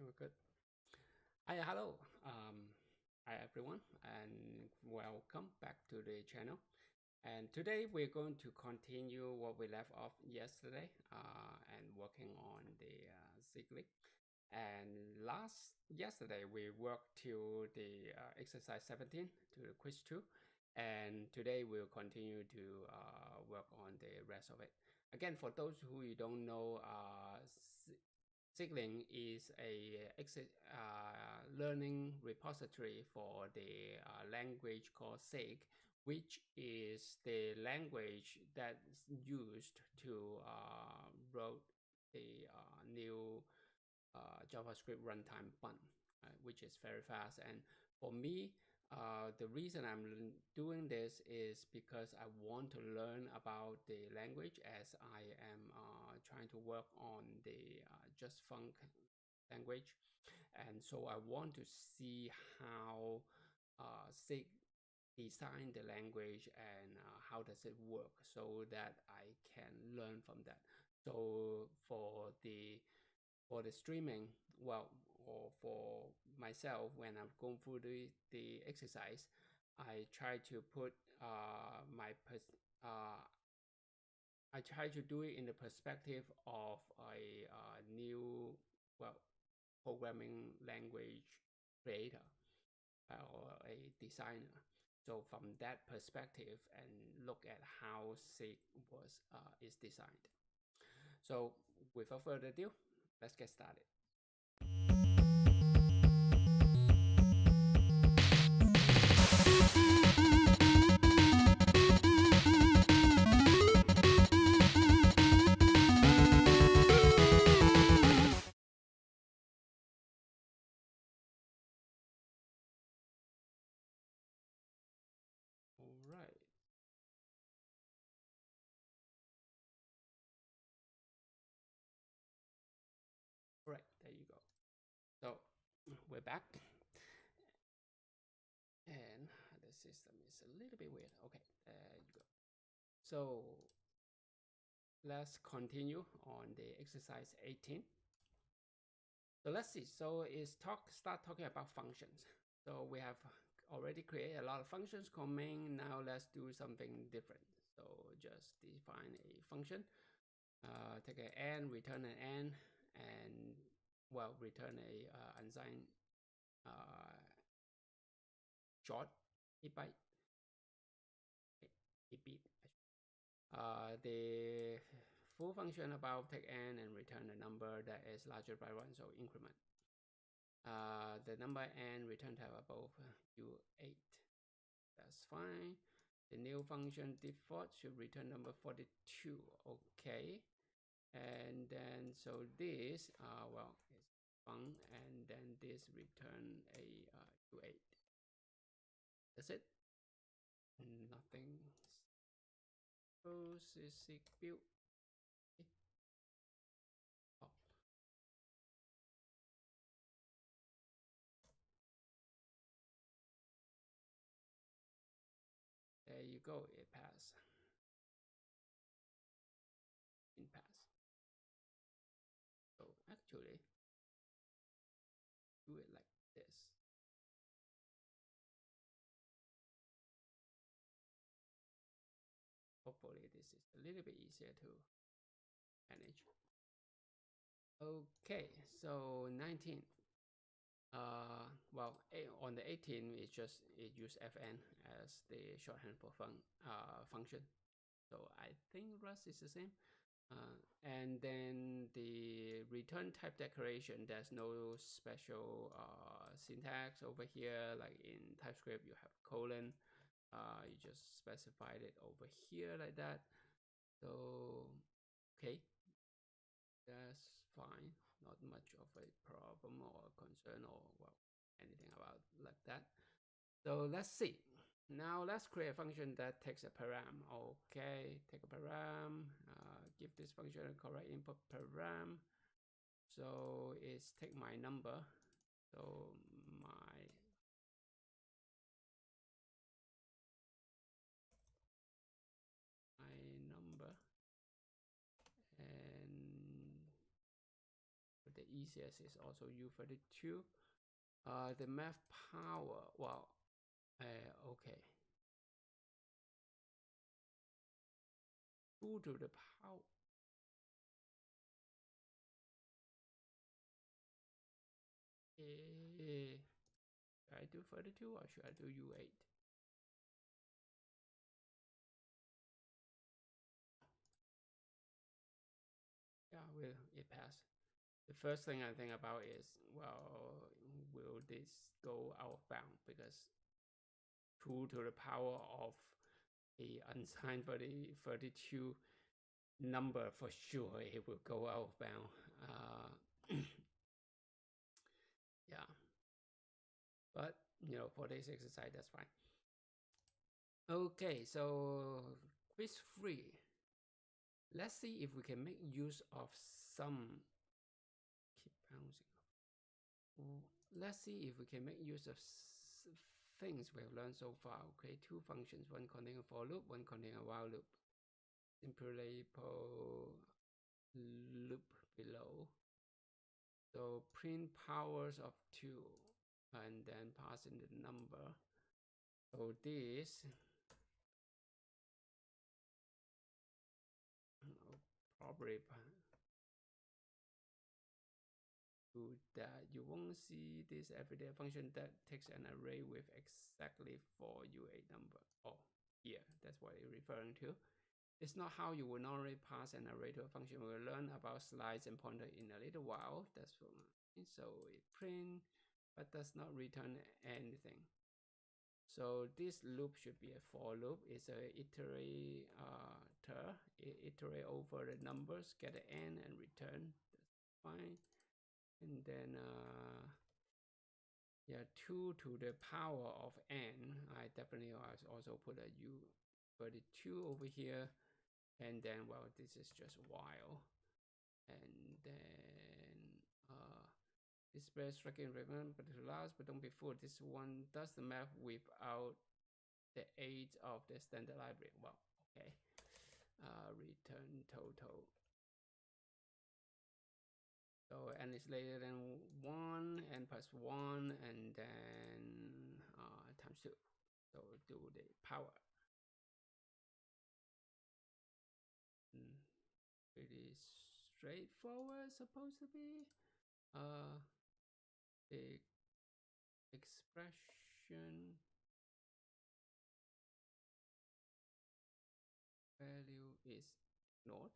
we're good. Hi, hello. Hi everyone, and welcome back to the channel. And today we're going to continue what we left off yesterday, and working on the Ziglings. And yesterday we worked to the exercise 17 to the quiz 2, and today we'll continue to work on the rest of it. Again, for those who you don't know, Zigling is a learning repository for the language called Zig, which is the language that's used to wrote the new JavaScript runtime bun, which is very fast. And for me, the reason I'm doing this is because I want to learn about the language as I am trying to work on the just-func language. And so I want to see how SIG design the language and how does it work so that I can learn from that. So for the streaming, well, or for myself, when I'm going through the exercise, I try to put I try to do it in the perspective of a new, well, programming language creator or a designer. So from that perspective, and look at how SIG is designed. So without further ado, let's get started. All right. All right, there you go. So we're back. And the system is a little bit weird. Okay, there you go. So let's continue on the exercise 18. So let's see. So it's start talking about functions. So we have already created a lot of functions called main. Now let's do something different. So just define a function. Take an n, return an n, and well, return a unsigned short byte. The full function about take n and return a number that is larger by 1, so increment. The number n return type above u8. That's fine. The new function default should return number 42. Okay. And then so this well, is fun, and then this return a u8. That's it. Nothing. Suppose is build. Oh. There you go, it passed. In pass. So actually, do it like this. Hopefully this is a little bit easier to manage. Okay, so 19. Well, on the 18, it use fn as the shorthand for function. So I think Rust is the same. And then the return type declaration, there's no special syntax over here. Like in TypeScript, you have colon. You just specified it over here like that. So okay, that's fine. Not much of a problem or concern or well anything about like that. So let's see. Now let's create a function that takes a param. Okay, take a param. Give this function a correct input param. So it's take my number. So my number, and for the easiest is also U32. The math power, well, okay. 2 to the power. Should I do 32 or should I do U8? Yeah, will it pass? The first thing I think about is, well, will this go out of bound? Because 2 to the power of a unsigned 32 number, for sure it will go out of bound. Yeah, but for this exercise, that's fine. Okay, so quiz 3. Let's see if we can make use of some. Keep bouncing. Let's see if we can make use of things we have learned so far. Okay, two functions, one containing a for loop, one containing a while loop. Simply label loop below. So print powers of 2 and then pass in the number. So this probably do that. You won't see this everyday function that takes an array with exactly 4 U8 number. Oh, here, that's what it's referring to. It's not how you will normally pass an array to a function. We'll learn about slides and pointer in a little while. That's what so it print but does not return anything. So this loop should be a for loop. It's a iterate over the numbers, get an n and return. That's fine. And then yeah, 2 to the power of n. I definitely also put a U32 over here. And then, well, this is just while. And then display striking ribbon, but it allows, but don't be fooled. This one does the math without the aid of the standard library. Well, okay. Return total. So n is later than 1, n plus 1, and then times 2. So do the power. Pretty straightforward, supposed to be. The expression value is not.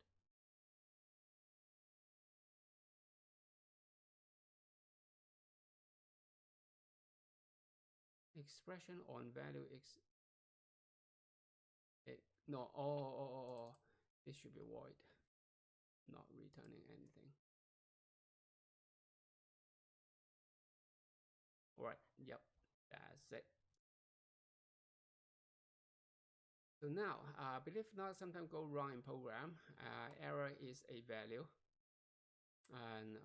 Expression on value no, this should be void, not returning anything. All right, yep, that's it. So now, believe it or not, sometimes go wrong in program. Error is a value, and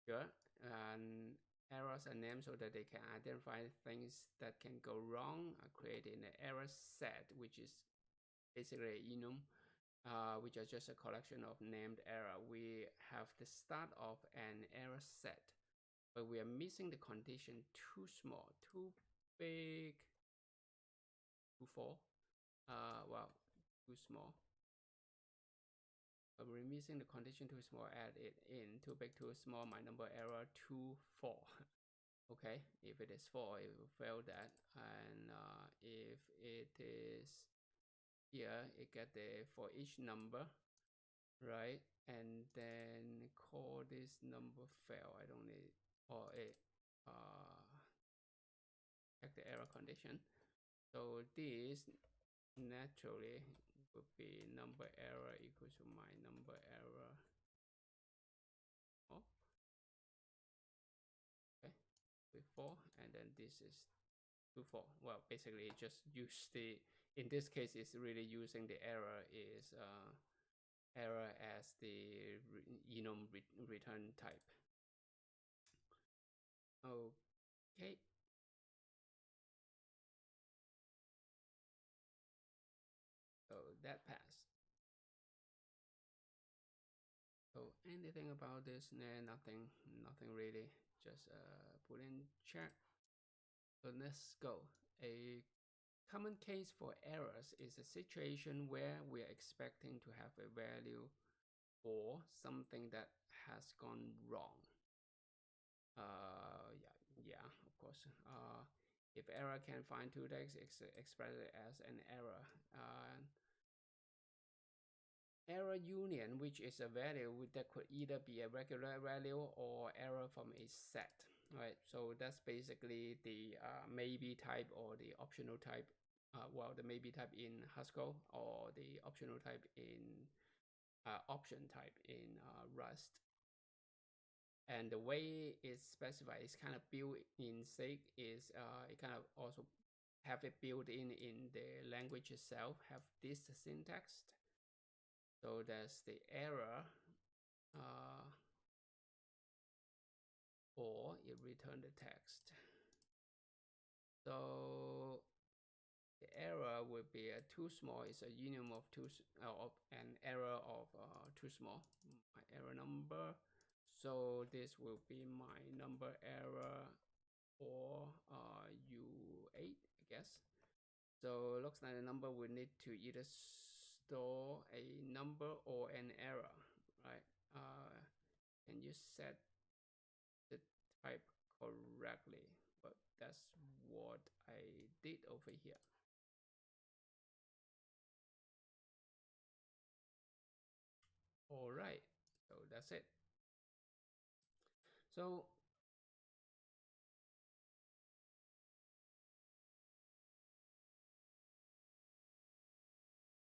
good, and errors are named so that they can identify things that can go wrong. Creating an error set, which is basically a enum, which are just a collection of named error. We have the start of an error set, but we are missing the condition too small, too big, too full. Well, too small. But we're missing the condition too small, add it in. Too big, too small, my number error 2, 4. Okay, if it is 4, it will fail that. And if it is here, it get the for each number, right? And then call this number fail. I don't need, or it check the error condition. So this naturally would be number error equals to my number error. Oh, okay, with 4, and then this is 2, 4. Well, basically just use the, in this case, it's really using the error is error as the enum return type. Okay. So that passed. So anything about this? Nah, nothing really. Just put in chat. So let's go. A common case for errors is a situation where we are expecting to have a value or something that has gone wrong. Yeah, of course. If error can find two text, express it as an error. Error union, which is a value that could either be a regular value or error from a set. Right, so that's basically the maybe type or the optional type. Well, the maybe type in Haskell or the optional type in option type in Rust. And the way it's specified is kind of built in SIG is it kind of also have it built in the language itself, have this syntax. So there's the error or it return the text. So the error will be a too small. It's a union of an error of too small. My error number. So this will be my number error or U8, I guess. So it looks like the number will need to either store a number or an error, right? Can you set the type correctly? But that's what I did over here. All right, so that's it. So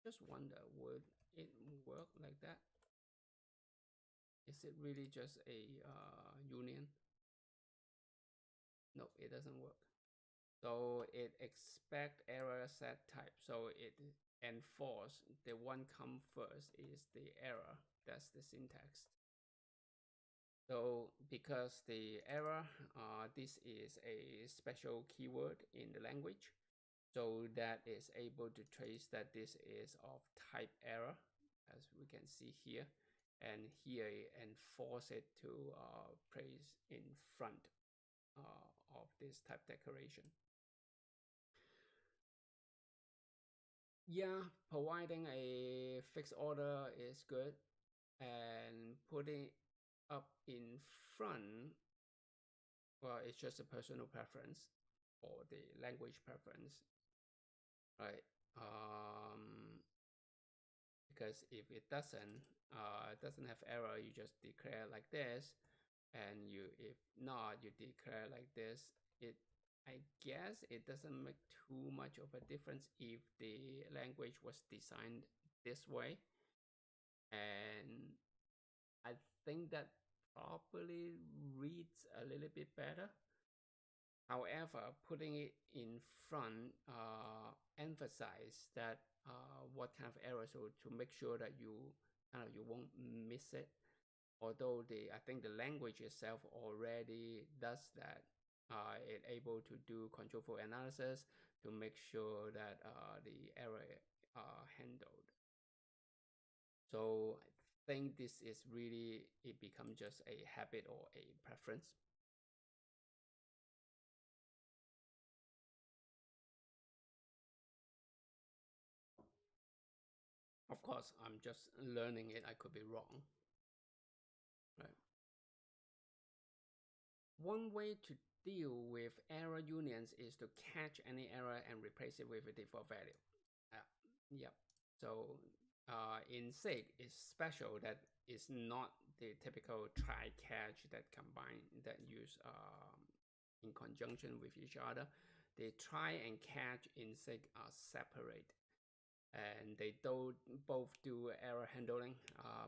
just wonder, would it work like that? Is it really just a union? No, it doesn't work. So it expect error set type. So it enforce the one come first is the error. That's the syntax. So because the error, this is a special keyword in the language. So that is able to trace that this is of type error, as we can see here. And here it enforce it to place in front of this type declaration. Yeah, providing a fixed order is good, and putting up in front, well, it's just a personal preference or the language preference, right? Because if it doesn't have error, you just declare like this, and if not, you declare like this. I guess it doesn't make too much of a difference if the language was designed this way. And I think that probably reads a little bit better. However, putting it in front emphasize that what kind of error, so to make sure that you won't miss it. Although I think the language itself already does that, it able to do control flow analysis to make sure that the error handled. So I think this is really, it becomes just a habit or a preference. Of course, I'm just learning it. I could be wrong. Right. One way to deal with error unions is to catch any error and replace it with a default value. Yep. So in SIG, it's special that it's not the typical try catch that use in conjunction with each other. The try and catch in SIG are separate, and they both do error handling,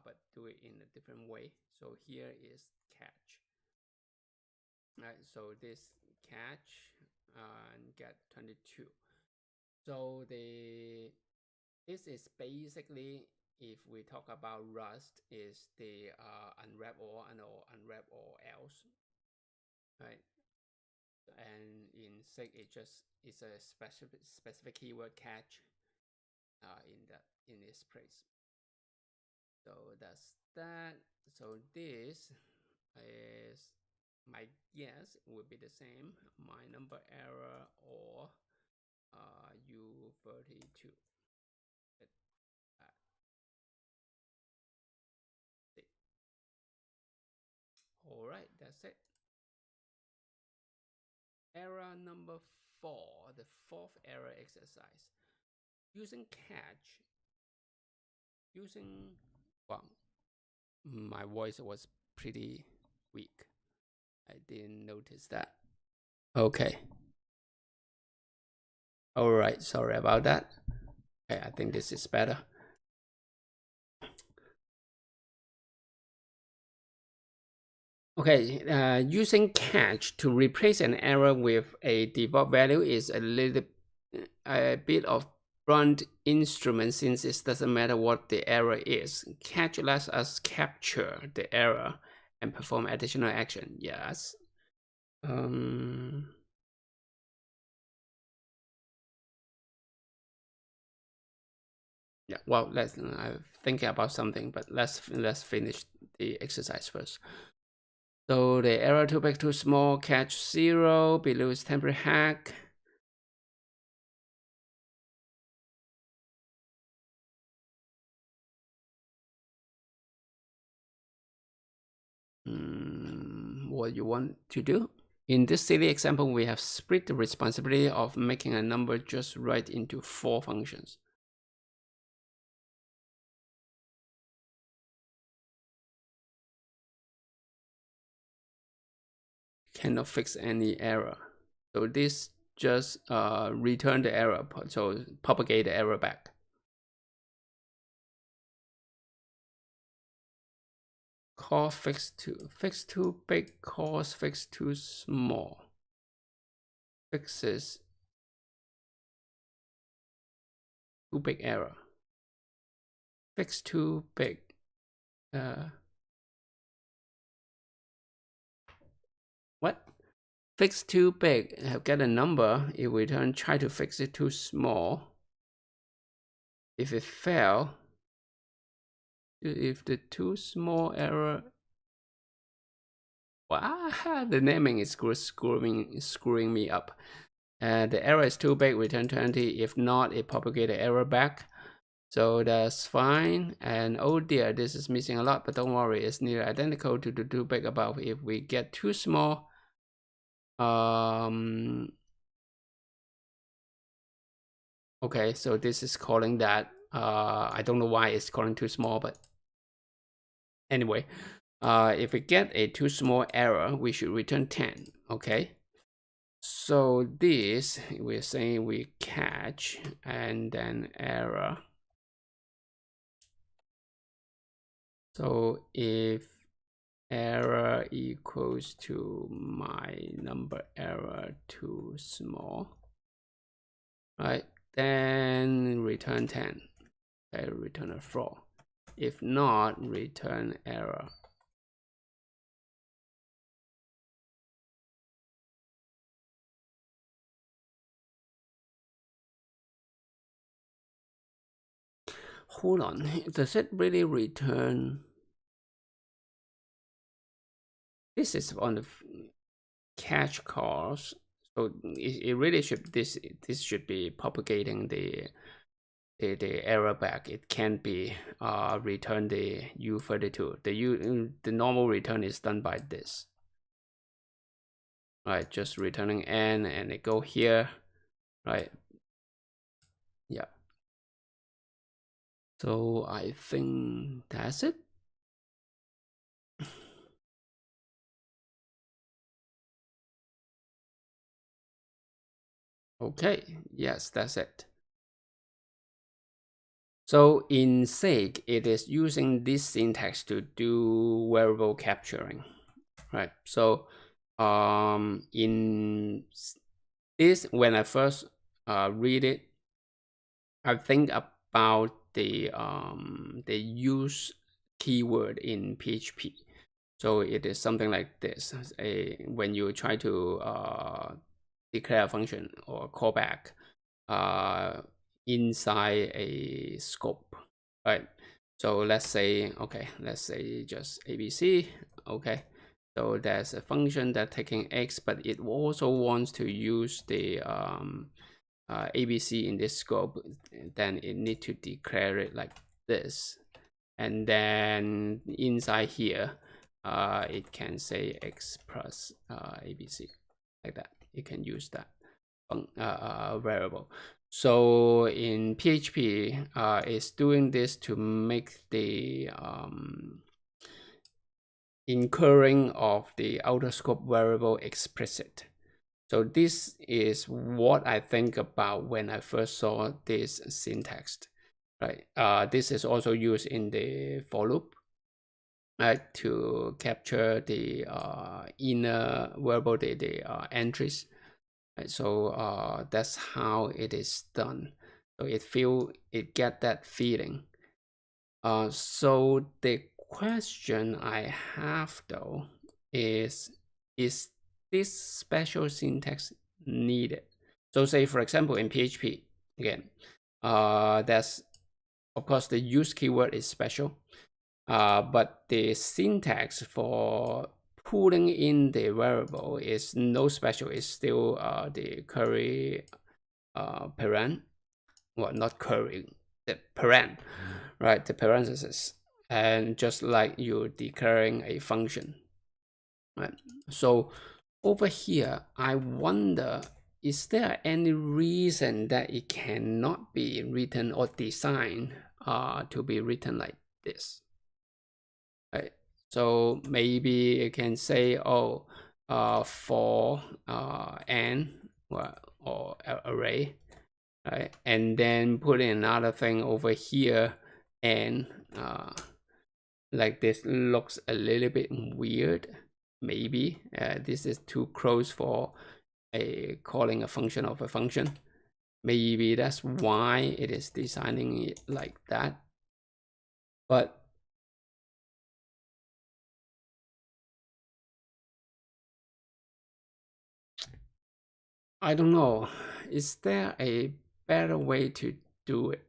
but do it in a different way. So here is catch. Right, so this catch and get 22. So this is basically, if we talk about Rust, is the unwrap or unwrap or else, right? And in SIG, it's a specific keyword catch in this place. So that's that. So this is my guess would be the same. My number error or U32. All right, that's it. Error number 4, the fourth error exercise. Using catch, using, well, my voice was pretty weak. I didn't notice that. Okay. All right, sorry about that. Okay, I think this is better. Okay, using catch to replace an error with a default value is a bit of blunt instrument since it doesn't matter what the error is. Catch lets us capture the error and perform additional action. Yes. Yeah. Well, I'm thinking about something, but let's finish the exercise first. So the error too big, too small, catch 0, below is temporary hack. What you want to do? In this silly example, we have split the responsibility of making a number just right into 4 functions. Cannot fix any error. So this just return the error, so propagate the error back. Call fix too big, calls fix too small. Fixes too big error. Fix too big. What? Fix too big, get a number. If we try to fix it too small. If it fail, if the too small error, wow, the naming is screwing me up. The error is too big, return 20. If not, it propagate the error back. So that's fine. And oh dear, this is missing a lot, but don't worry, it's nearly identical to the too big above. If we get too small, okay, so this is calling that. I don't know why it's calling too small, but anyway, if we get a too small error, we should return 10. Okay. So this we're saying we catch and then error. So if error equals to my number error too small, right? Then return 10. Okay, return a 4. If not, return error. Hold on, does it really return? This is on the catch calls, so it really should this should be propagating the error back. It can't be return the U32. The normal return is done by this. Right, just returning n and it go here, right? Yeah. So I think that's it. Okay, yes, that's it. So in Sig, it is using this syntax to do variable capturing, right? So in this, when I first read it, I think about the use keyword in PHP. So it is something like this: when you try to declare a function or callback inside a scope, right? So let's say, okay, let's say just ABC. Okay, so there's a function that taking X, but it also wants to use the ABC in this scope. Then it need to declare it like this. And then inside here, it can say X plus ABC, like that. You can use that variable. So in PHP, it's doing this to make the incurring of the outer scope variable explicit. So this is what I think about when I first saw this syntax, right? This is also used in the for loop, right, to capture the inner variable, the entries. Right? So that's how it is done. So it get that feeling. So the question I have though is this special syntax needed? So say for example in PHP again, that's of course the use keyword is special, but the syntax for pulling in the variable is no special. It's still the curly parent, well, not curly, the parent, right? The parenthesis, and just like you're declaring a function, right? So over here, I wonder, is there any reason that it cannot be written or designed to be written like this? Right. So maybe you can say, oh, for n, well, or array, right? And then put in another thing over here, and like this looks a little bit weird. Maybe this is too close for a calling a function of a function. Maybe that's why it is designing it like that. But I don't know. Is there a better way to do it?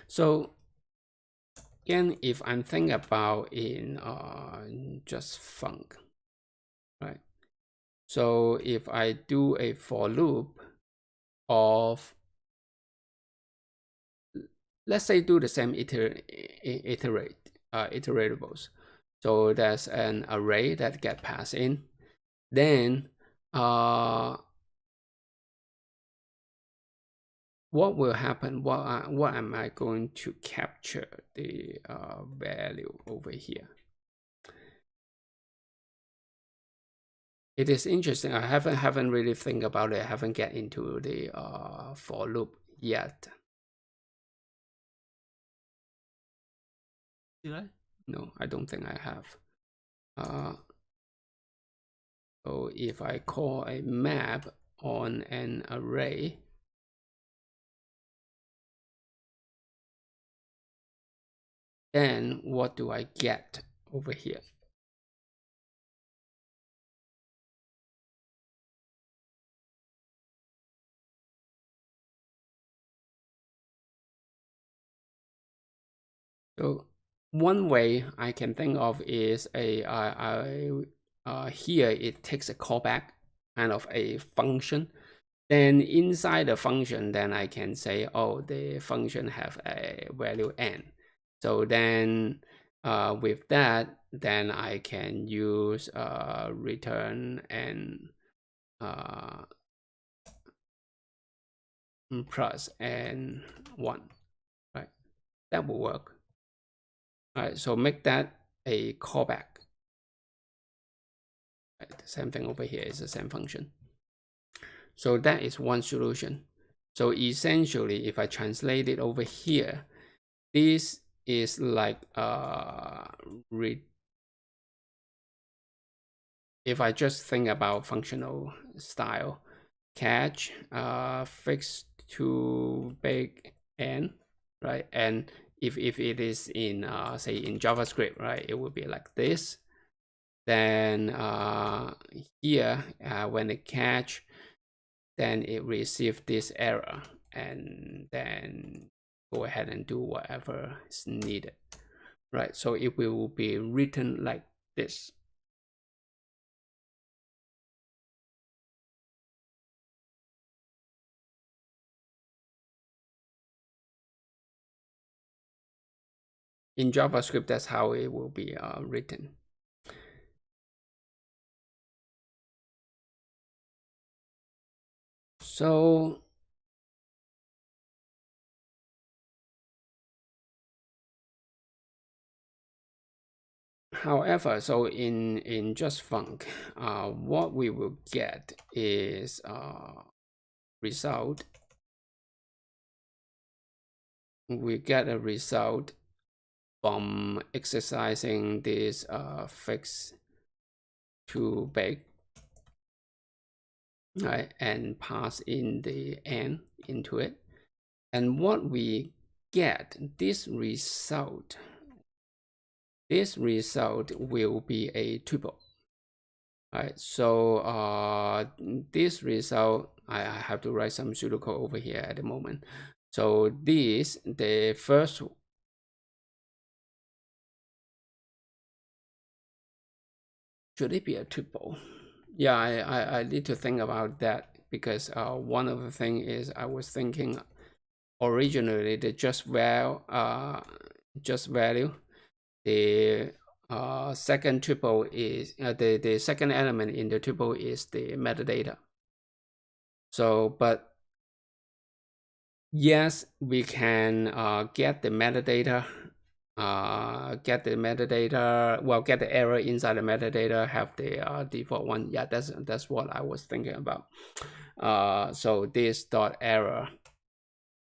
So again, if I'm thinking about in just-func, right? So if I do a for loop of, let's say, do the same iterables. So there's an array that get passed in. Then what will happen? What am I going to capture the value over here? It is interesting. I haven't really think about it. I haven't get into the for loop yet. Did I? No, I don't think I have. So if I call a map on an array, then what do I get over here? So one way I can think of is here it takes a callback, kind of a function. Then inside the function, then I can say, oh, the function have a value n. So then with that, then I can use return n plus n1, right? That will work. All right, so make that a callback. Right, the same thing over here is the same function. So that is one solution. So essentially, if I translate it over here, this is like if I just think about functional style, catch fixed to big N, right? And if it is in say in JavaScript, right, it would be like this. Then here when it catch, then it receives this error, and then go ahead and do whatever is needed, right? So it will be written like this. In JavaScript, that's how it will be written. So however, so in just-func, what we will get is result. We get a result from exercising this fix to bake, right, and pass in the n into it. And what we get, this result will be a tuple. Right, so this result, I have to write some pseudocode over here at the moment. So this, the first, should it be a tuple? Yeah, I need to think about that, because one of the thing is I was thinking originally the just value, the second tuple is the second element in the tuple is the metadata. So, but yes, we can get the metadata, get the error inside the metadata, have the default one. Yeah, that's what I was thinking about. So this dot error,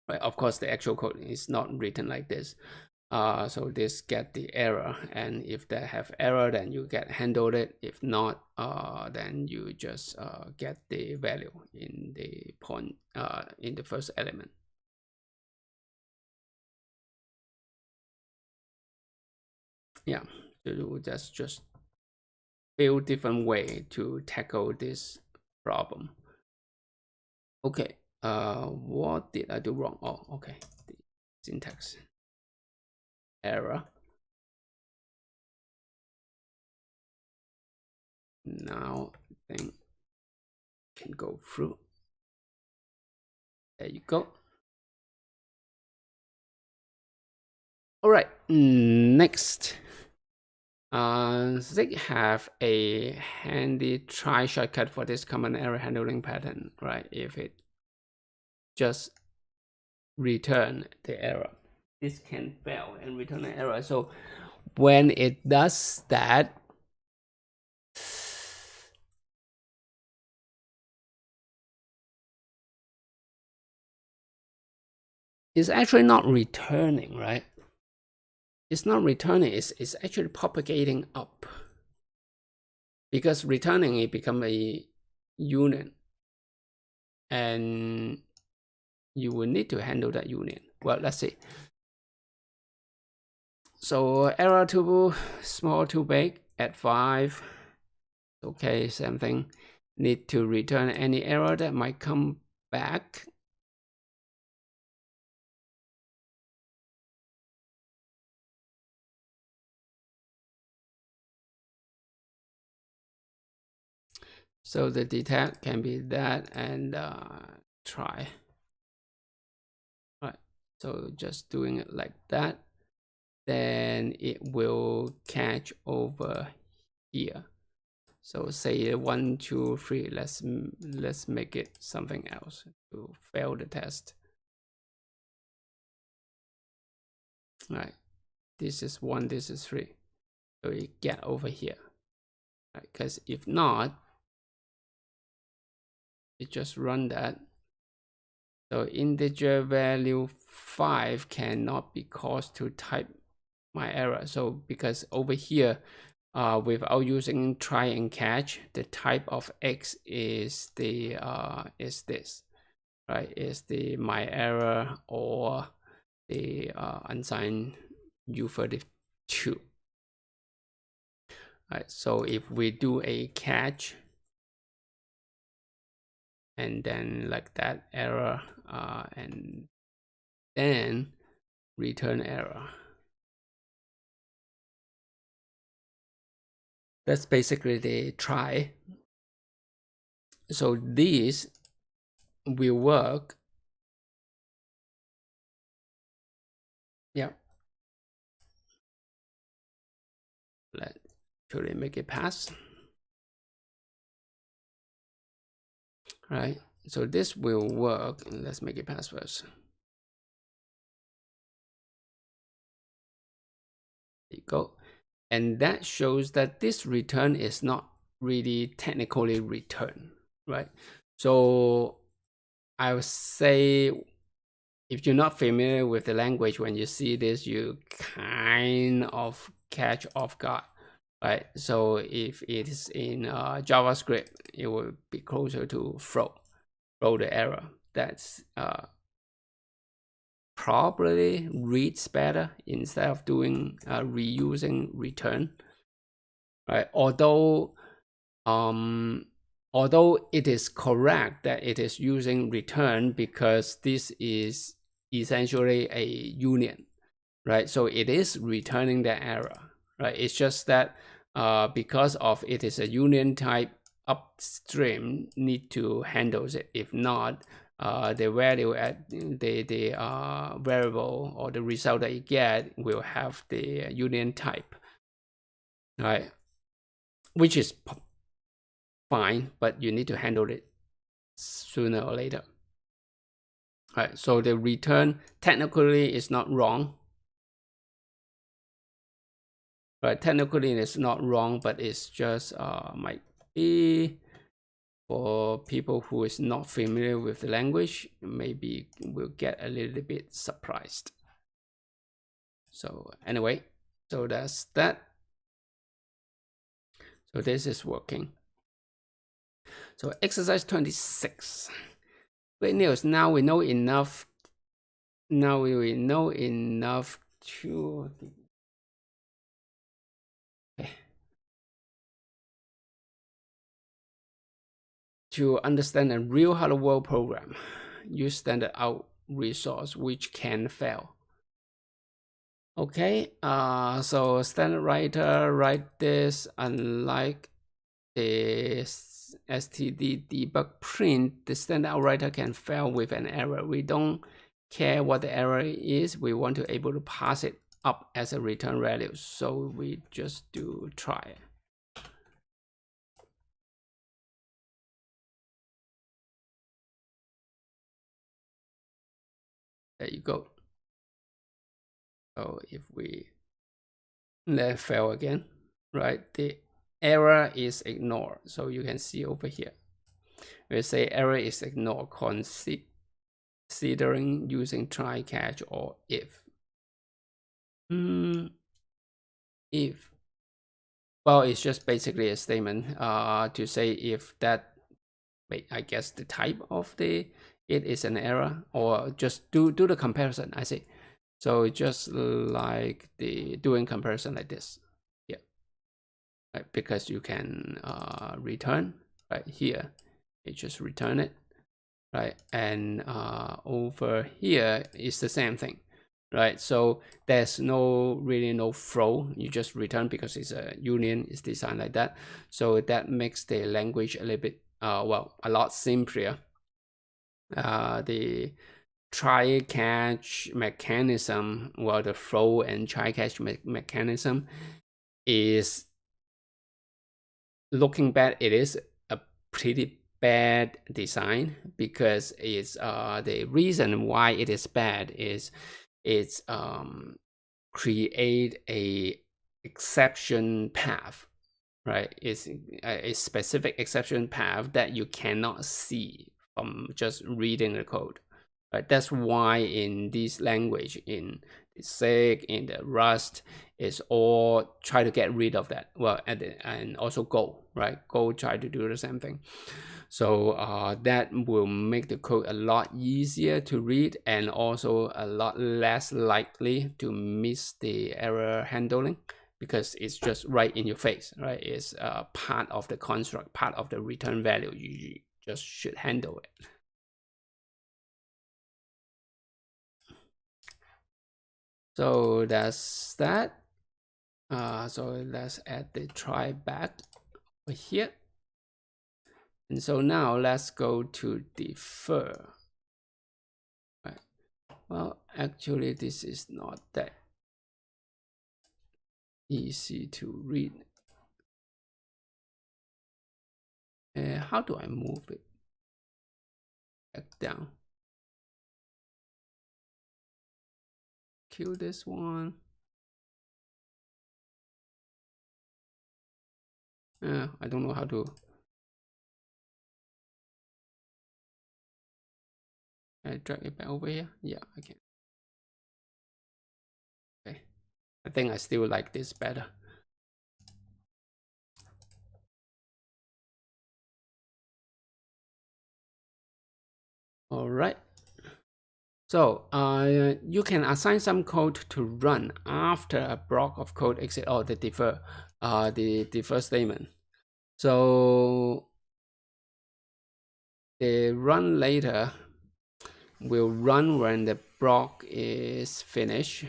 right? Of course, the actual code is not written like this. So this get the error, and if they have error, then you get handled it. If not, then you just get the value in the point in the first element. Yeah, so that's just few different way to tackle this problem. Okay, what did I do wrong? Oh, okay, the syntax error. Now I think can go through. There you go. All right, next. Zig have a handy try shortcut for this common error handling pattern, right? If it just return the error, this can fail and return an error. So when it does that, it's actually not returning, right? It's not returning, it's actually propagating up. Because returning, it become a union. And you will need to handle that union. Well, let's see. So error tuple, small to big at 5. Okay, same thing. Need to return any error that might come back. So the detect can be that and try. Right. So just doing it like that, then it will catch over here. So say 1, 2, 3. Let's make it something else to fail the test. All right. This is 1. This is 3. So you get over here. Because if not, it just run that. So integer value 5 cannot be caused to type my error. So because over here, without using try and catch, the type of x is the is this, right? Is the my error or the unsigned U32. Right. So if we do a catch and then like that error, and then return error. That's basically the try. So this will work. Yeah. Let's actually make it pass. Right. So this will work. Let's make it pass first. There you go. And that shows that this return is not really technically return, right? So I would say if you're not familiar with the language, when you see this, you kind of catch off guard, right? So if it is in JavaScript, it will be closer to throw the error. That's probably reads better instead of doing reusing return, right? Although it is correct that it is using return because this is essentially a union, right? So it is returning the error, right? It's just that because of it is a union type, upstream need to handle it. If not, the value at the variable or the result that you get will have the union type, right? Which is fine, but you need to handle it sooner or later. All right, so the return technically is not wrong. Right, technically it's not wrong, but it's just might be for people who is not familiar with the language, maybe will get a little bit surprised. So anyway, so that's that. So this is working. So exercise 26. Great news. Now we know enough. Now we know enough to understand a real hello world program. Use standard out resource which can fail. Okay, so standard writer write this, unlike the std debug print, the standard out writer can fail with an error. We don't care what the error is, we want to able to pass it up as a return value, so we just do try. There you go. So if we let fail again, right, the error is ignored. So you can see over here, we say error is ignored considering using try catch or if. If, well, it's just basically a statement to say if that, wait, I guess the type of it is an error, or just do the comparison, I see. So just like the doing comparison like this, yeah, right? Because you can return right here, you just return it, right? And over here is the same thing, right? So there's really no throw, you just return because it's a union, it's designed like that. So that makes the language a little bit well, a lot simpler. The try catch mechanism, well, the throw and try catch mechanism is, looking back, it is a pretty bad design, because it's the reason why it is bad is it's create a exception path, right? It's a specific exception path that you cannot see from just reading the code, right? That's why in this language, in the SIG, in the Rust, is all try to get rid of that. Well, and also Go, right? Go try to do the same thing. So that will make the code a lot easier to read, and also a lot less likely to miss the error handling, because it's just right in your face, right? It's part of the construct, part of the return value. You just should handle it. So that's that. So let's add the try back over here. And so now let's go to defer. Right. Well, actually, this is not that easy to read. How do I move it back down? Kill this one. I don't know how to. Drag it back over here. Yeah, I can. Okay. I think I still like this better. All right. So you can assign some code to run after a block of code exit or the defer statement. So the run later will run when the block is finished.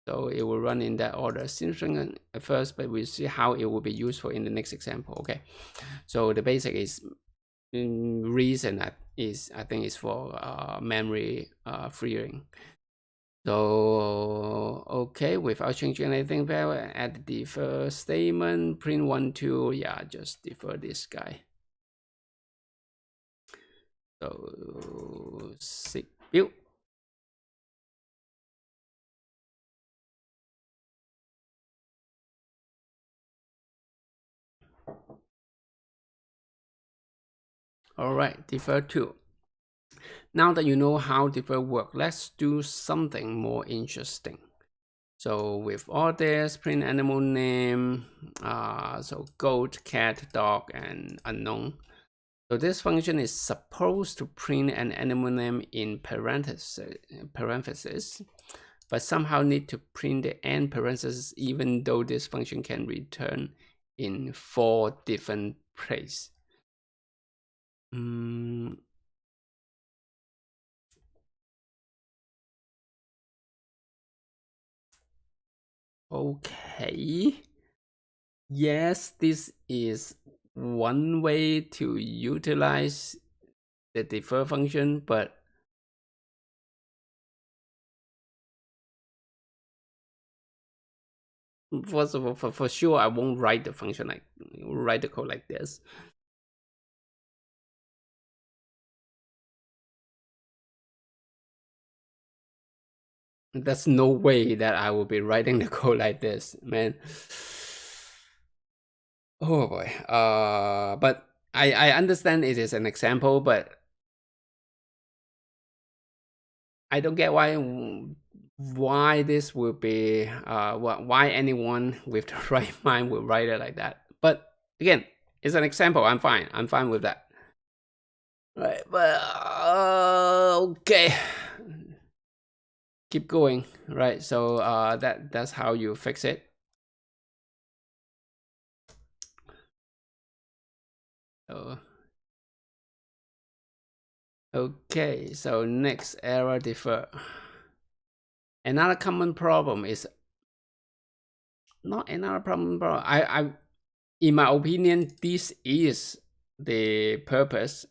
So it will run in that order. Seems at first, but we'll see how it will be useful in the next example. Okay. So the basic is reason that is I think is for memory freeing. So okay, without changing anything, add the defer statement, print 1, 2. Yeah, just defer this guy. So sig build. All right, defer 2. Now that you know how defer work, let's do something more interesting. So with all this, print animal name, so goat, cat, dog, and unknown. So this function is supposed to print an animal name in parentheses, but somehow need to print the end parentheses even though this function can return in 4 different places. Okay. Yes, this is one way to utilize the defer function, but first of all, for sure, I won't write the function write the code like this. There's no way that I will be writing the code like this, man. Oh boy. But I understand it is an example, but I don't get why this would be why anyone with the right mind would write it like that. But again, it's an example. I'm fine with that. Right, but okay. Keep going. Right. So that's how you fix it. So okay, so next error defer. Another common problem is not another problem. In my opinion, this is the purpose.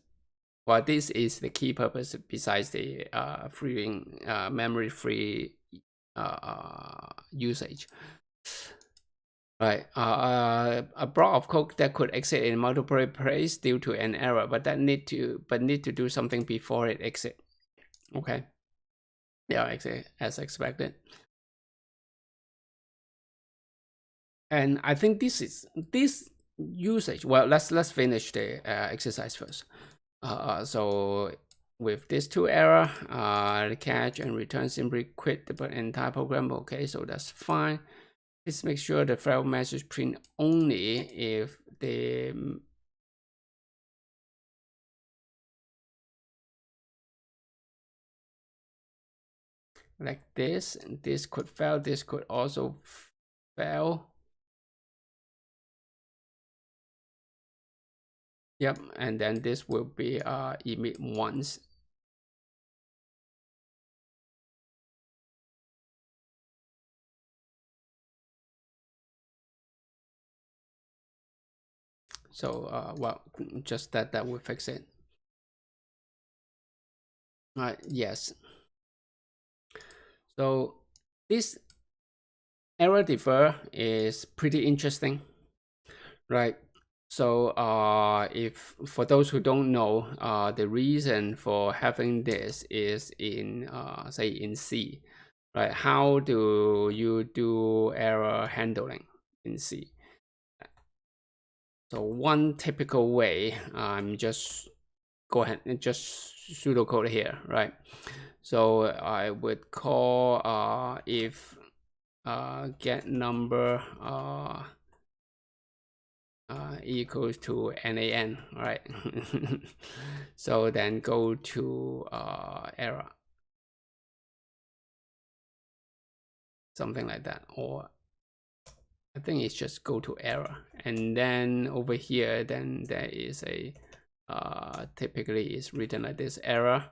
Well, this is the key purpose besides the freeing memory free usage. Right, a block of code that could exit in multiple places due to an error, but need to do something before it exit. Okay, yeah, exit as expected. And I think this usage. Well, let's finish the exercise first. So with these 2 error, the catch and return simply quit the entire program. Okay, so that's fine. Let's make sure the failed message print only if the like this, and this could fail, this could also fail. Yep, and then this will be emit once. So well, just that will fix it. Yes. So this error defer is pretty interesting, right? So if for those who don't know, the reason for having this is in say in C, right? How do you do error handling in C? So one typical way, I'm just go ahead and just pseudocode here, right? So I would call if get number equals to NaN, right? So then go to error, something like that, or I think it's just go to error, and then over here, then there is a typically is written like this, error,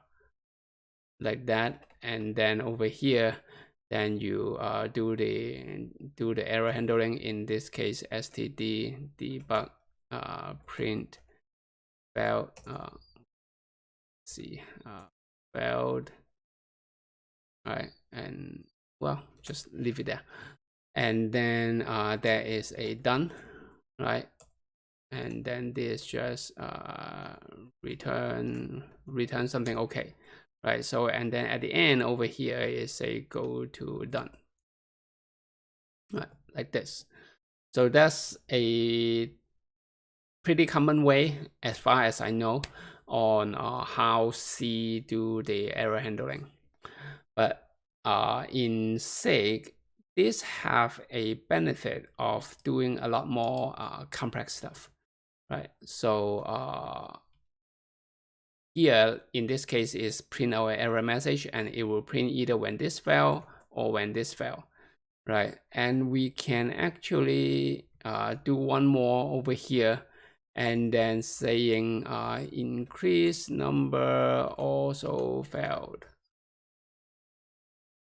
like that, and then over here, then you do the error handling. In this case, std debug print failed. See, failed. All right, and well, just leave it there. And then there is a done, right? And then this just return something okay, right? So and then at the end over here is a go to done, right? Like this. So that's a pretty common way, as far as I know, on how C do the error handling. But in SIG, this have a benefit of doing a lot more complex stuff, right? So here, in this case, is print our error message, and it will print either when this fail or when this fail, right? And we can actually do one more over here, and then saying increase number also failed,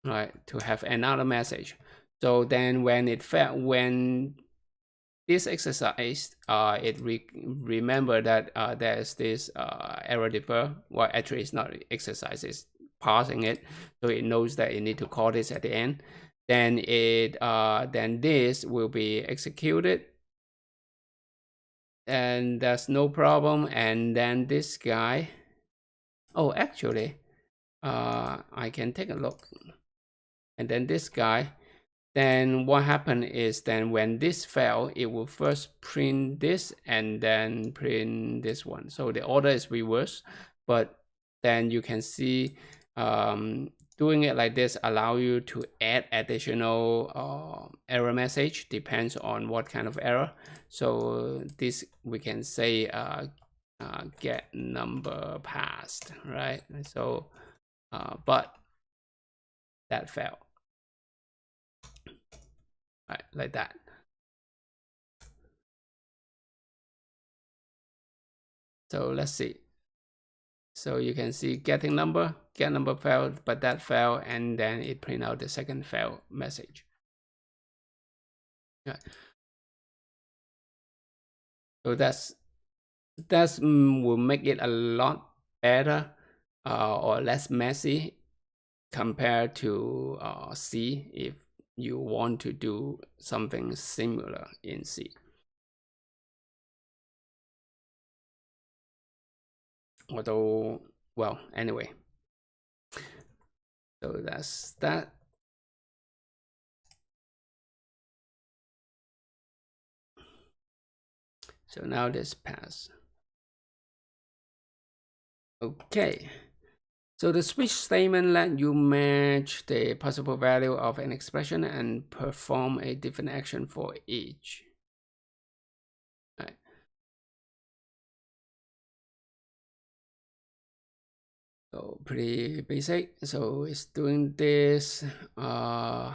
right? To have another message. So then when it failed, when this exercise, remember that there's this error defer. Well, actually, it's not exercise; it's parsing it, so it knows that it need to call this at the end. Then then this will be executed, and that's no problem. And then this guy, oh, actually, I can take a look. And then this guy, then what happened is then when this fail, it will first print this and then print this one. So the order is reversed, but then you can see doing it like this allow you to add additional error message, depends on what kind of error. So this we can say get number passed, right? So but that failed, right? Like that. So let's see. So you can see getting number, get number failed, but that failed, and then it print out the second fail message. Yeah. So that's will make it a lot better or less messy compared to C if you want to do something similar in C. Although, well, anyway. So that's that. So now this pass. Okay. So the switch statement let you match the possible value of an expression and perform a different action for each. Right. So pretty basic. So it's doing this A,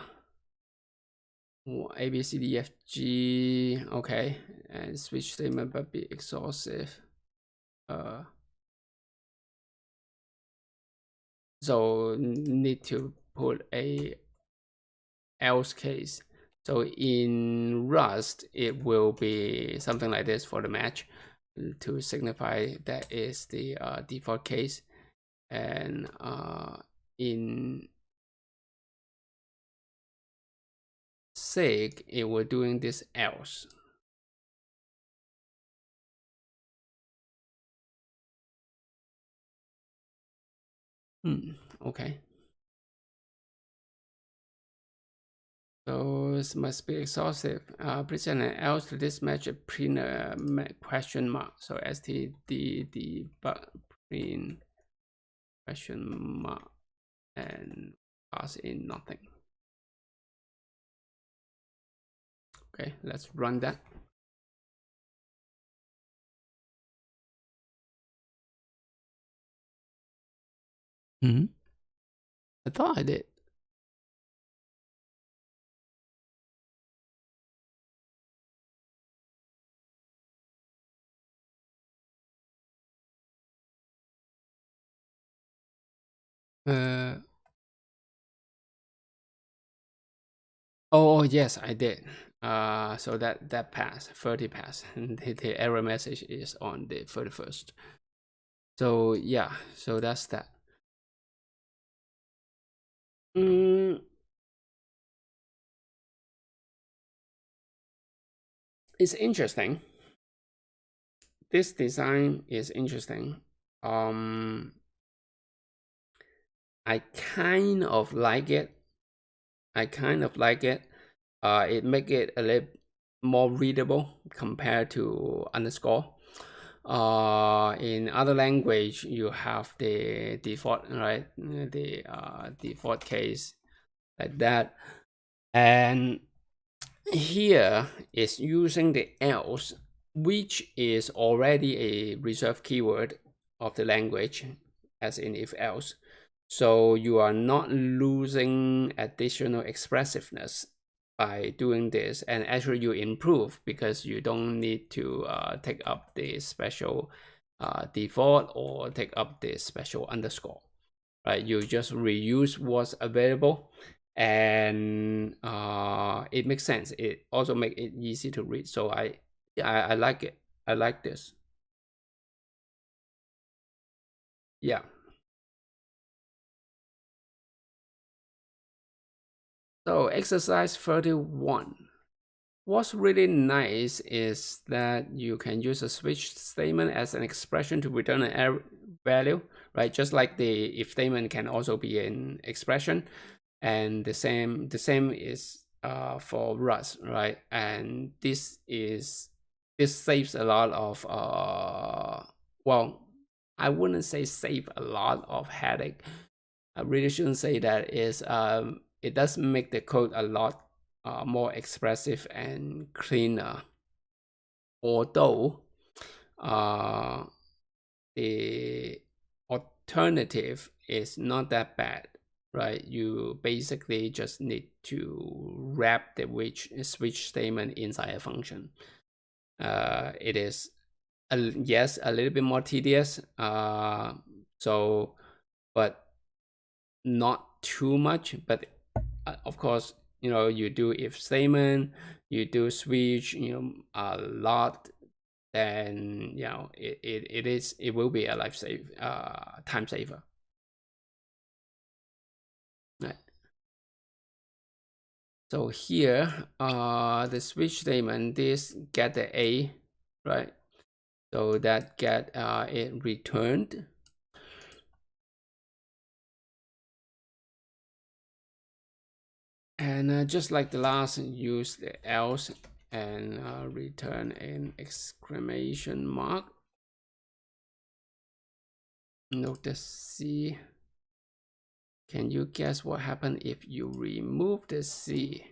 B, C, D, F, G. Okay. And switch statement but be exhaustive. So need to put a else case. So in Rust, it will be something like this for the match to signify that is the default case. And in Sig, it will doing this else. Okay. So it must be exhaustive. Present an else to this match a print question mark. So std debug print question mark and pass in nothing. Okay, let's run that. I thought I did. Oh yes, I did. So that passed, 30 passed, and the error message is on the 31st. So yeah, so that's that. It's interesting. This design is interesting. I kind of like it. It make it a little more readable compared to underscore. In other language, you have the default, right? The default case like that. And here is using the else, which is already a reserved keyword of the language, as in if else. So you are not losing additional expressiveness by doing this, and actually you improve because you don't need to take up the special default or take up the special underscore, right? You just reuse what's available, and it makes sense. It also make it easy to read. So I like it. I like this. Yeah. So exercise 31. What's really nice is that you can use a switch statement as an expression to return an error value, right? Just like the if statement can also be an expression, and the same is for Rust, right? And this saves a lot of well, I wouldn't say save a lot of headache. I really shouldn't say that. Is it does make the code a lot more expressive and cleaner. Although uh, the alternative is not that bad, right? You basically just need to wrap the switch statement inside a function. It is yes, a little bit more tedious. So, but not too much. But of course, you do if statement, you do switch, a lot. Then it will be a time saver. Right. So here, the switch statement, this get the A, right? So that get it returned. And just like the last, use the else and return an exclamation mark. Note the C. Can you guess what happened if you remove the C?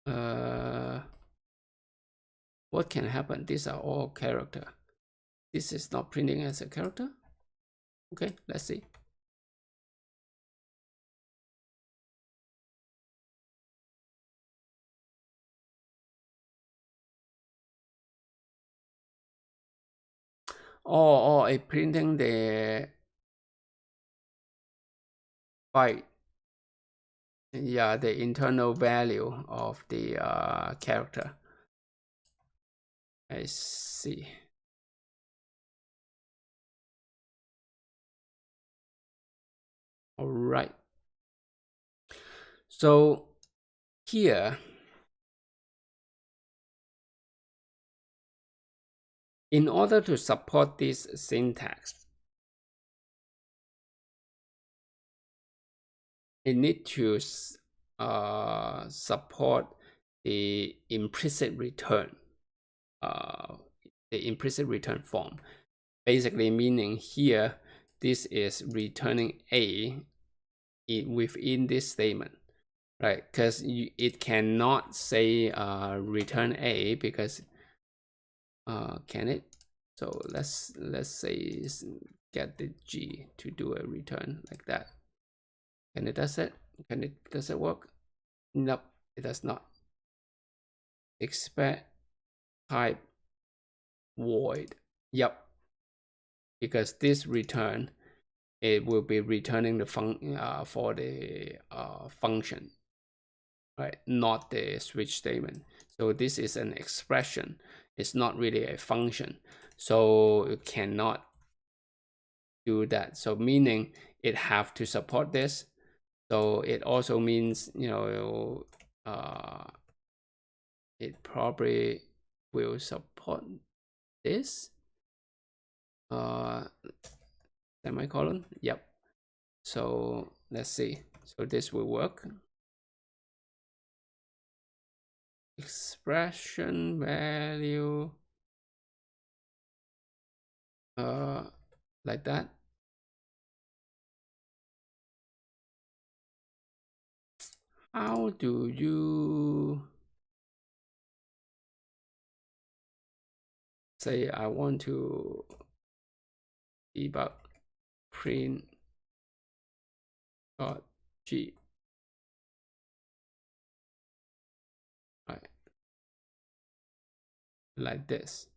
What can happen? These are all character. This is not printing as a character. Okay, let's see. Or it printing the byte. Yeah, the internal value of the character. I see. All right. So here, in order to support this syntax, it need to support the implicit return, uh, the implicit return form. Basically meaning here, this is returning A within this statement, right? Because it cannot say return A because can it? So let's say get the G to do a return like that. Can it does it? Can it does it work? Nope, it does not. Expect type void. Yep, because this return, it will be returning the for the function, right? Not the switch statement. So this is an expression. It's not really a function. So you cannot do that. So meaning it have to support this. So it also means, you know, it probably will support this. Semicolon. Yep. So let's see. So this will work. Expression value. Like that. How do you say I want to debug print .g, right? Like this.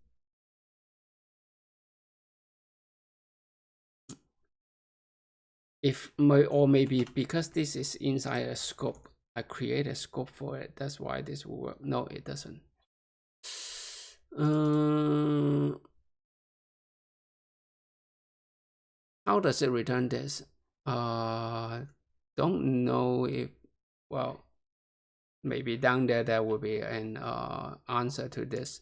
If or maybe because this is inside a scope, I create a scope for it. That's why this will work. No, it doesn't. How does it return this? Don't know if, well, maybe down there will be an answer to this,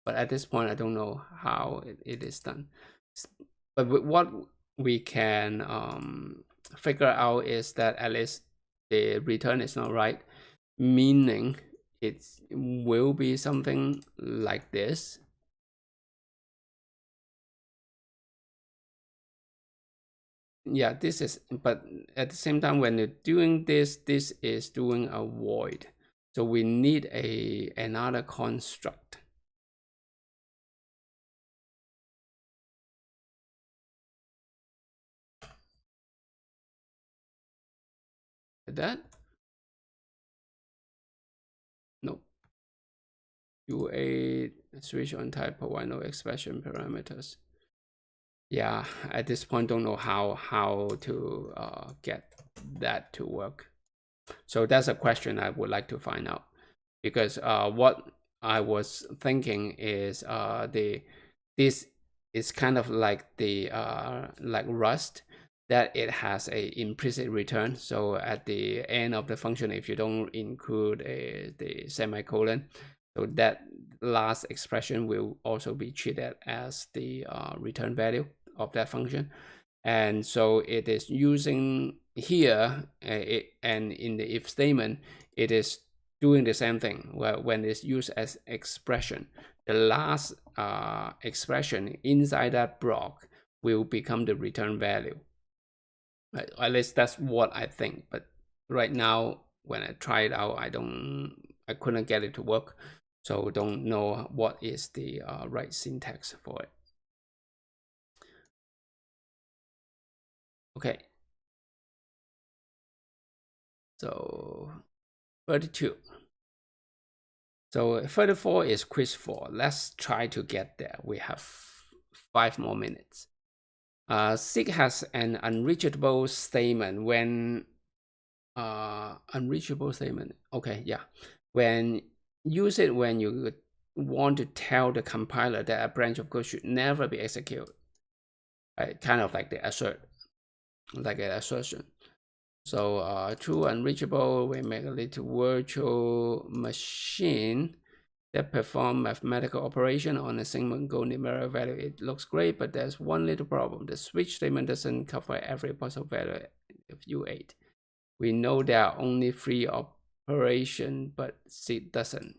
but at this point I don't know how it is done. But what we can figure out is that at least the return is not right, meaning it will be something like this. Yeah, this is, but at the same time when you're doing this, this is doing a void. So we need another construct. That? No. UA switch on type provide no expression parameters. Yeah, at this point don't know how to get that to work. So that's a question I would like to find out, because what I was thinking is this is kind of like the like Rust, that it has a implicit return. So at the end of the function, if you don't include the semicolon, so that last expression will also be treated as the return value of that function. And so it is using here, and in the if statement, it is doing the same thing. Well, when it's used as expression, the last expression inside that block will become the return value. Right? At least that's what I think. But right now, when I try it out, I couldn't get it to work. So don't know what is the right syntax for it. Okay. So 32. So 34 is quiz 4. Let's try to get there. We have 5 more minutes. Sig has an unreachable statement when unreachable statement. Okay, yeah. When use it when you want to tell the compiler that a branch of code should never be executed. Right? Kind of like the assert, like an assertion. So true unreachable, we make a little virtual machine that perform mathematical operation on a single numeric value. It looks great, but there's one little problem. The switch statement doesn't cover every possible value of U8. We know there are only 3 operations, but C doesn't.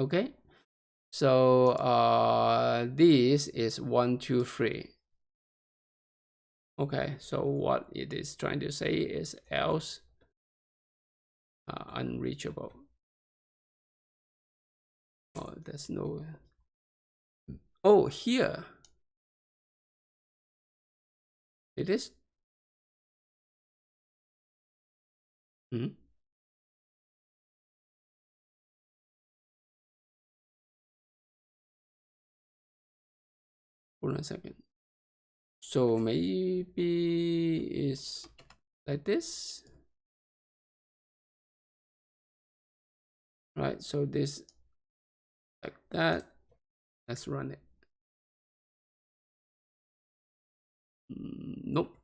Okay, so this is 1, 2, 3. Okay, so what it is trying to say is else unreachable. Oh, there's no. Oh, here it is. Hmm? Hold on a second. So maybe it's like this, right? So this like that. Let's run it. Nope.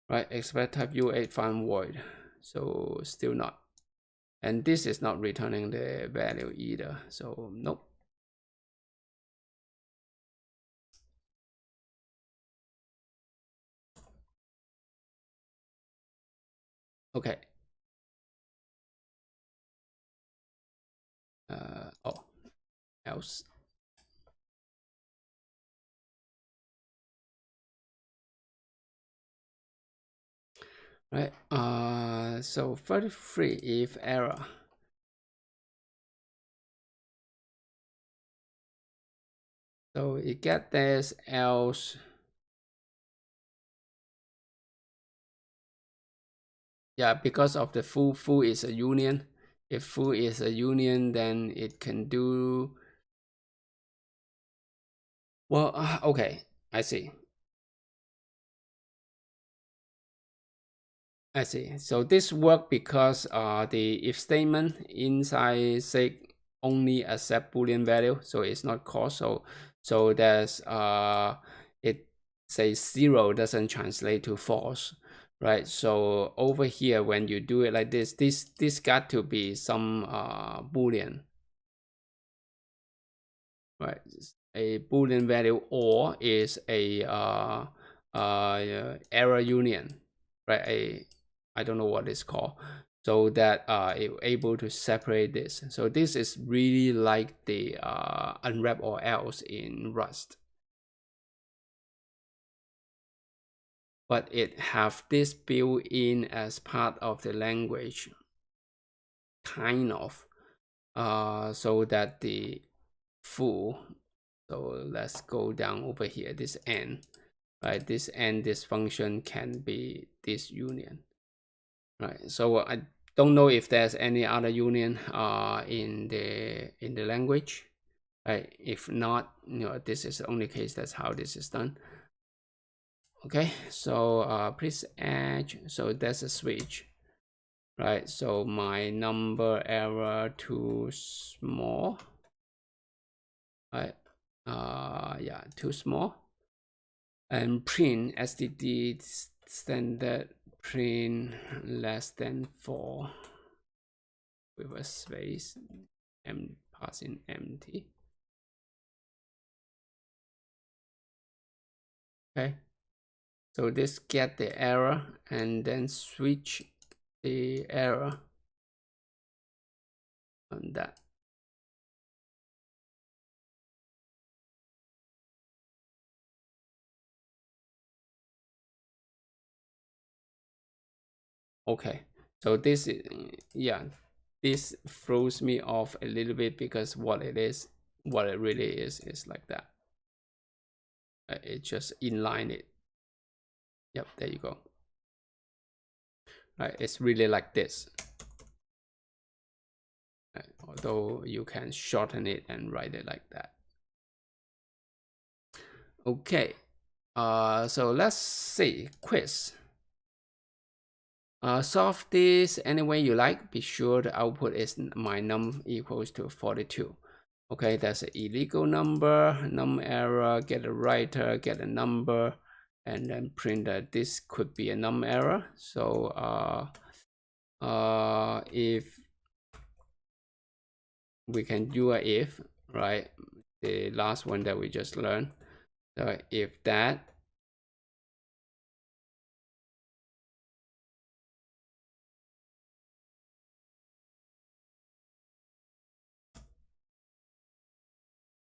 Right, expect type U8 found void. So still not. And this is not returning the value either. So nope. Okay. Oh, else. Right. So 33 if error. So it get this else. Yeah, because of the foo is a union. If foo is a union, then it can do. Well, okay, I see. I see. So this work because the if statement inside sig only accept Boolean value, so it's not called. So there's it says 0 doesn't translate to false, right? So over here when you do it like this got to be some Boolean, right? A Boolean value or is a error union, right? I don't know what it's called, so that it able to separate this. So this is really like the unwrap or else in Rust, but it have this built in as part of the language, kind of, so that the full. So let's go down over here. This n, right? This n, this function can be this union. Right, so I don't know if there's any other union in the language. Right, if not, this is the only case that's how this is done. Okay, so please add. So that's a switch, right? So my number error too small. Right, yeah, too small. And print std standard print less than 4 with a space and passing empty. Okay, so this get the error and then switch the error on that. Okay, so this is, yeah, this throws me off a little bit because what it really is like that. It just inline it. Yep, there you go. Right, it's really like this. Right, although you can shorten it and write it like that. Okay, so let's see quiz. Solve this any way you like. Be sure the output is my num equals to 42. Okay, that's an illegal number, num error, get a writer, get a number, and then print that this could be a num error. So if we can do a if, right? The last one that we just learned. So if that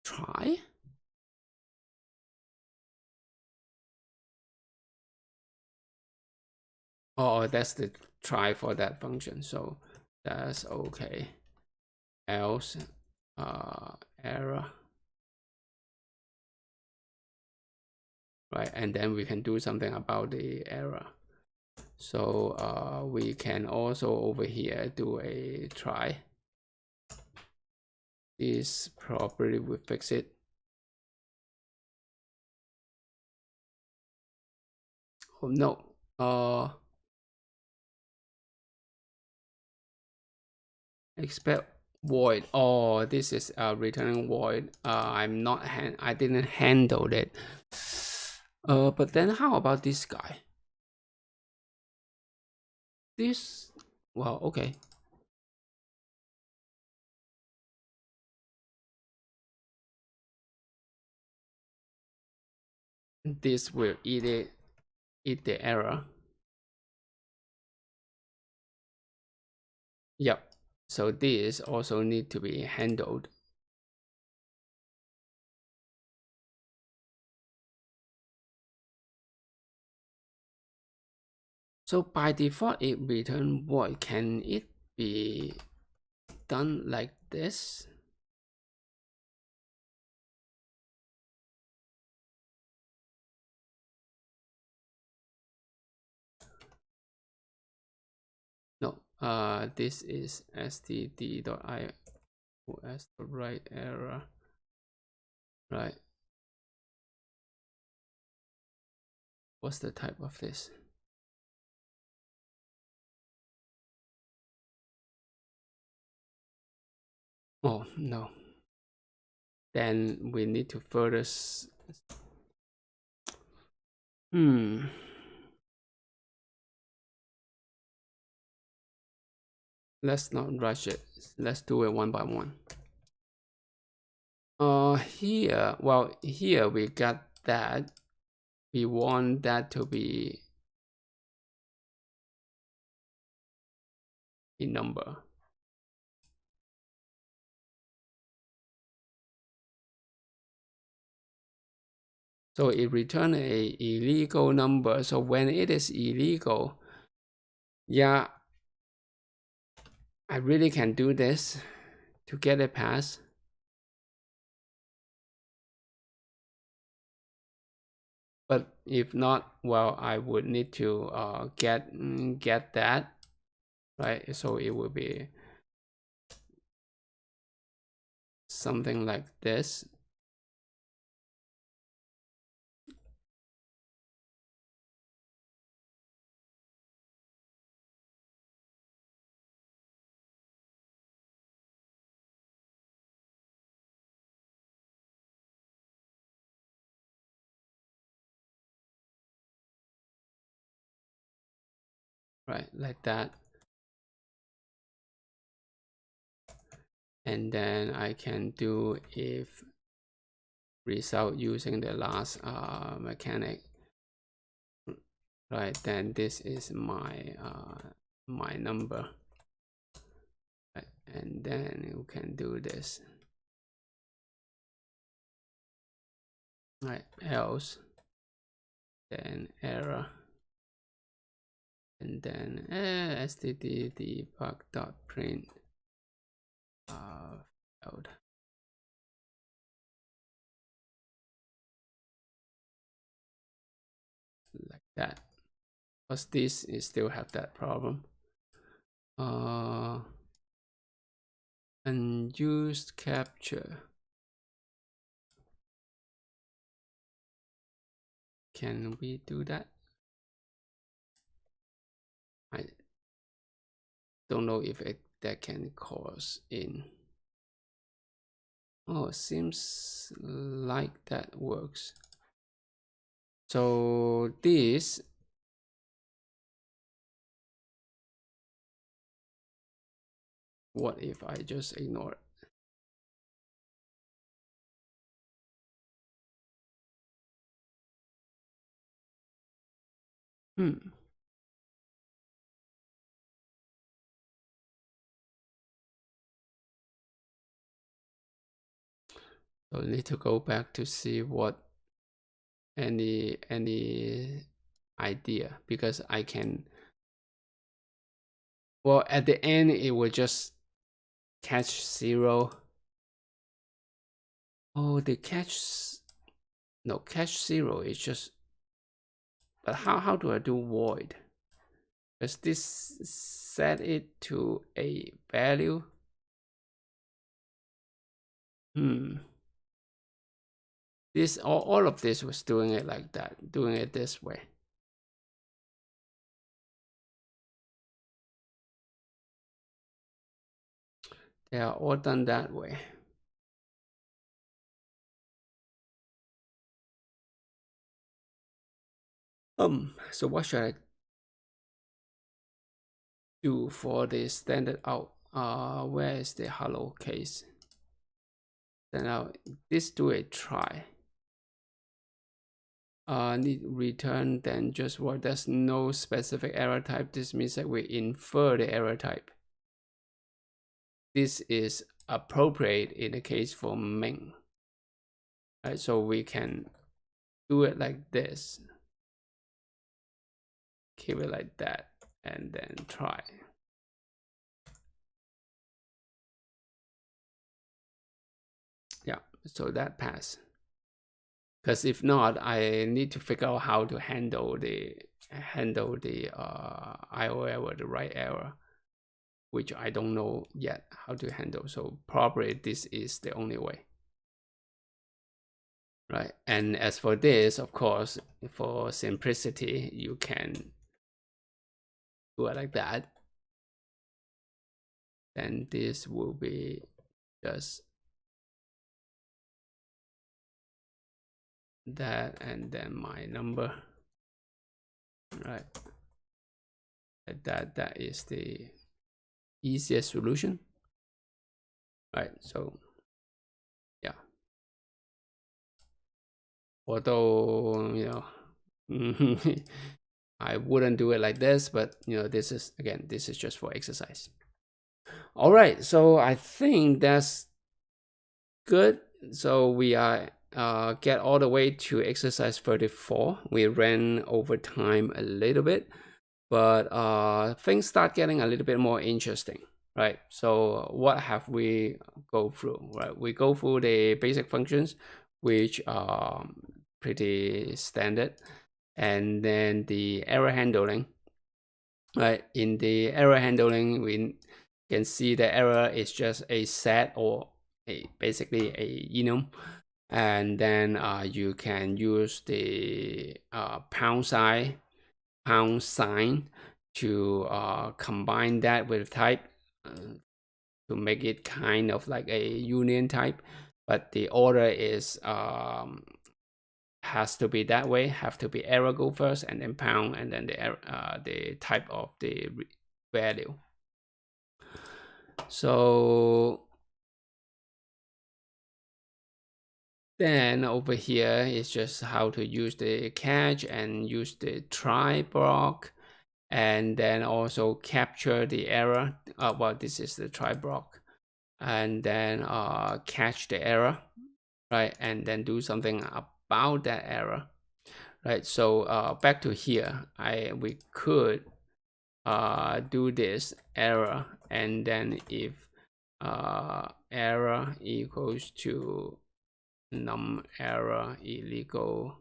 try. Oh, that's the try for that function. So that's okay. Else error. Right, and then we can do something about the error. So we can also over here do a try. This probably will fix it. Oh no. Expect void. Oh, this is returning void. I didn't handle it. But then how about this guy? This, well, okay. This will eat the error. Yep. So this also need to be handled. So by default, it return void. Can it be done like this? No. This is std.io as the right error. Right. What's the type of this? Oh no. Then we need to further. Let's not rush it. Let's do it one by one. Here, well, here we got that. We want that to be a number. So it returns a illegal number. So when it is illegal, yeah, I really can do this to get it passed. But if not, well, I would need to get that, right? So it will be something like this. Right, like that. And then I can do if result using the last mechanic. Right, then this is my number. Right, and then you can do this. Right, else, then error, and then std debug.print failed. Like that, because this is still have that problem. Unused capture. Can we do that? don't know if that can cause in. Oh, it seems like that works. So this, what if I just ignore it? So I need to go back to see what any idea, because I can, well, at the end it will just catch 0. Oh, the catch, no, catch 0 is just, but how do I do void? Does this set it to a value? This, all of this was doing it like that, doing it this way. They are all done that way. So what should I do for the standard out? Where is the hello case? Then now this do a try. Need return, then just what? There's no specific error type. This means that we infer the error type. This is appropriate in the case for main. Right, so we can do it like this. Keep it like that, and then try. Yeah, so that pass. Because if not, I need to figure out how to handle the IO error, the write error, which I don't know yet how to handle. So probably this is the only way. Right, and as for this, of course, for simplicity, you can do it like that. Then this will be just that, and then my number. Right, that is the easiest solution. Right, so yeah. Although, you know, I wouldn't do it like this, but you know, this is, again, this is just for exercise. All right, so I think that's good. So we are get all the way to exercise 34. We ran over time a little bit, but things start getting a little bit more interesting, right? So what have we go through, right? We go through the basic functions, which are pretty standard, and then the error handling, right? In the error handling, we can see the error is just a set, or basically a enum, and then you can use the pound sign to combine that with type to make it kind of like a union type, but the order is has to be that way, have to be error go first, and then pound, and then the type of the value. So then over here is just how to use the catch and use the try block, and then also capture the error. Well, this is the try block, and then catch the error, right? And then do something about that error, right? So back to here, we could do this error, and then if error equals to num error illegal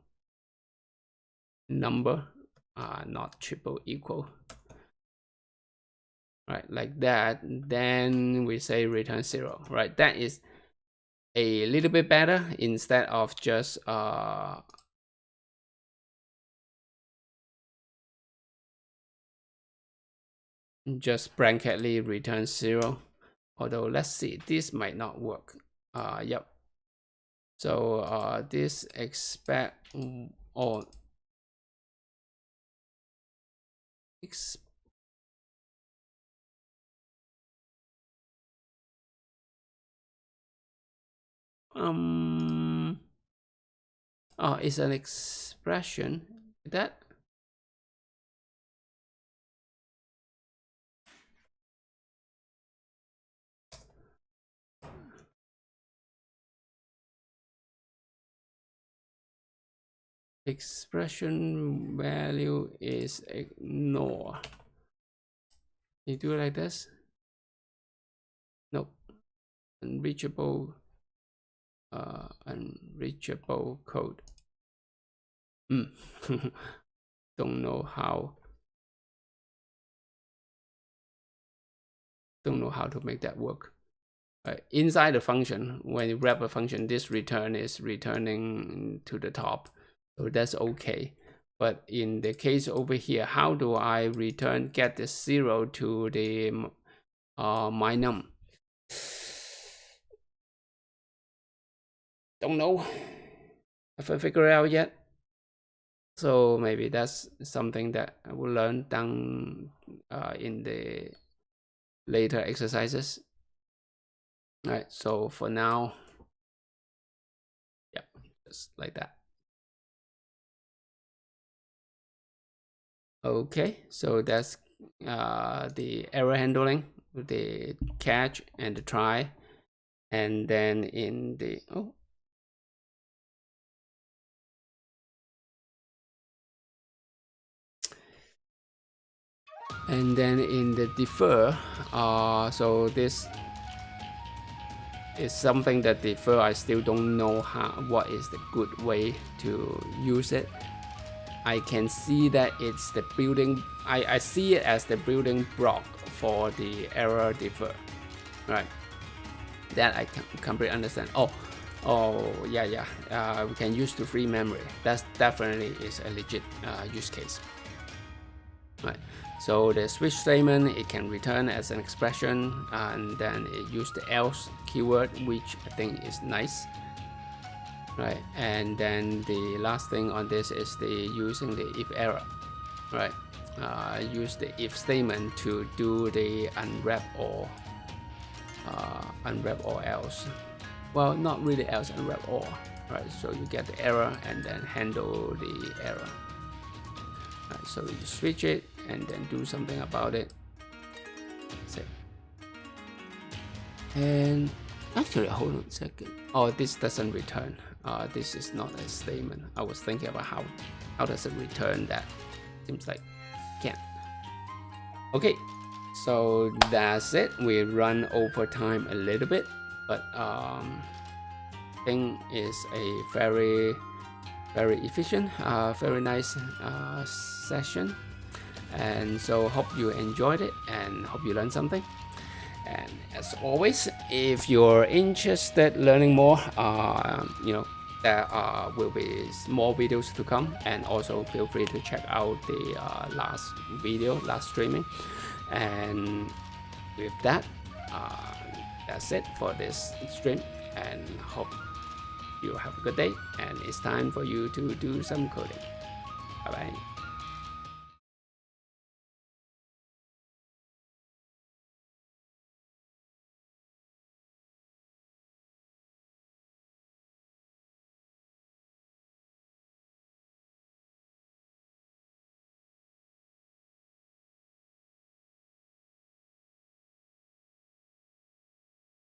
number, not triple equal, right, like that, then we say return 0, right? That is a little bit better instead of just just blanketly return 0. Although let's see, this might not work. Yep. So this expect or it's an expression that expression value is ignore. You do it like this? Nope. Unreachable unreachable code. Don't know how to make that work. Inside the function, when you wrap a function, this return is returning to the top, so that's okay. But in the case over here, how do I return get the 0 to the my num? Don't know. Haven't figured it out yet. So maybe that's something that I will learn down in the later exercises. All right, so for now, yeah, just like that. Okay, so that's the error handling, the catch and the try, and then in the and then in the defer, so this is something that defer I still don't know what is the good way to use it. I can see that it's the building, I see it as the building block for the error defer, right? That I can completely understand. Yeah, we can use to free memory. That's definitely is a legit use case, right? So the switch statement, it can return as an expression, and then it use the else keyword, which I think is nice, right? And then the last thing on this is the using the if error, right? Use the if statement to do the unwrap or else. Well, not really else, unwrap or, right? So you get the error and then handle the error. Right, so you switch it and then do something about it. That's it. And actually, hold on a second. Oh, this doesn't return. This is not a statement. I was thinking about how does it return that. Seems like can't. Okay, so that's it. We run over time a little bit, but I think is a very efficient, very nice session. And so hope you enjoyed it and hope you learned something. And as always, if you're interested learning more, there will be more videos to come, and also feel free to check out the last streaming. And with that, that's it for this stream, and hope you have a good day, and it's time for you to do some coding. Bye bye.